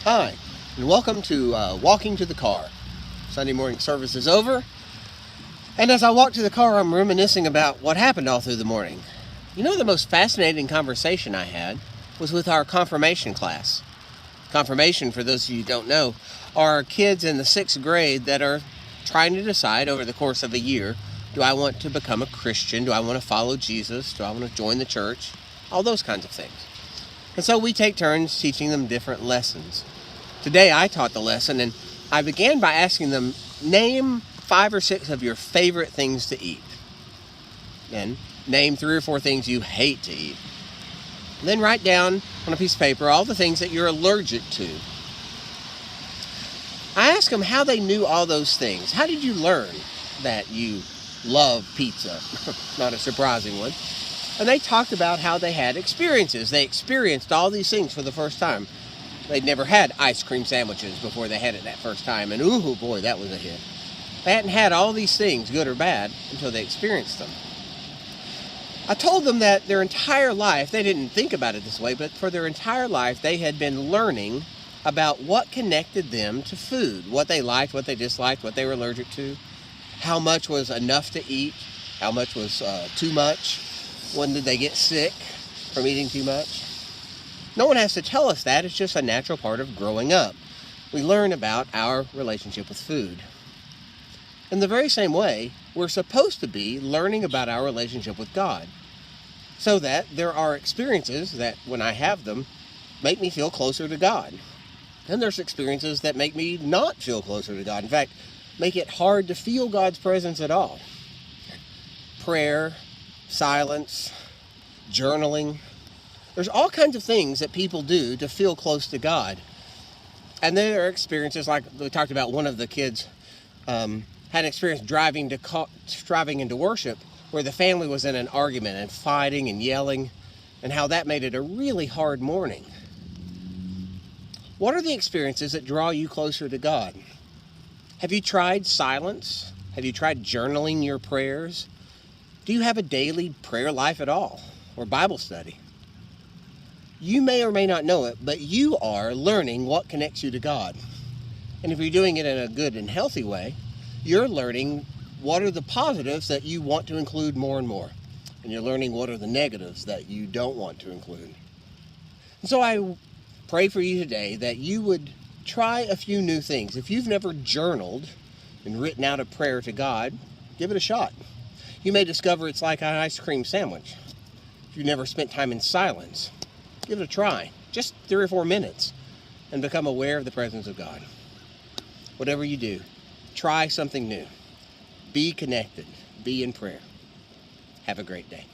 Hi, and welcome to Walking to the Car. Sunday morning service is over, and as I walk to the car, I'm reminiscing about what happened all through the morning. You know, the most fascinating conversation I had was with our confirmation class. Confirmation, for those of you who don't know, are kids in the 6th grade that are trying to decide over the course of a year, do I want to become a Christian? Do I want to follow Jesus? Do I want to join the church? All those kinds of things. And so we take turns teaching them different lessons. Today I taught the lesson, and I began by asking them, name 5 or 6 of your favorite things to eat. Then name 3 or 4 things you hate to eat. And then write down on a piece of paper all the things that you're allergic to. I asked them how they knew all those things. How did you learn that you love pizza? Not a surprising one. And they talked about how they had experiences. They experienced all these things for the first time. They'd never had ice cream sandwiches before they had it that first time, and ooh boy, that was a hit. They hadn't had all these things, good or bad, until they experienced them. I told them that their entire life, they didn't think about it this way, but for their entire life they had been learning about what connected them to food, what they liked, what they disliked, what they were allergic to, how much was enough to eat, how much was too much, when did they get sick from eating too much. No one has to tell us that. It's just a natural part of growing up. We learn about our relationship with food. In the very same way, we're supposed to be learning about our relationship with God, so that there are experiences that, when I have them, make me feel closer to God. And there's experiences that make me not feel closer to God. In fact, make it hard to feel God's presence at all. Prayer, silence, journaling. There's all kinds of things that people do to feel close to God. And there are experiences, like we talked about, one of the kids had an experience driving into worship where the family was in an argument and fighting and yelling, and how that made it a really hard morning. What are the experiences that draw you closer to God? Have you tried silence? Have you tried journaling your prayers? Do you have a daily prayer life at all, or Bible study? You may or may not know it, but you are learning what connects you to God. And if you're doing it in a good and healthy way, you're learning what are the positives that you want to include more and more. And you're learning what are the negatives that you don't want to include. And so I pray for you today that you would try a few new things. If you've never journaled and written out a prayer to God, give it a shot. You may discover it's like an ice cream sandwich. If you've never spent time in silence, give it a try, just 3 or 4 minutes, and become aware of the presence of God. Whatever you do, try something new. Be connected. Be in prayer. Have a great day.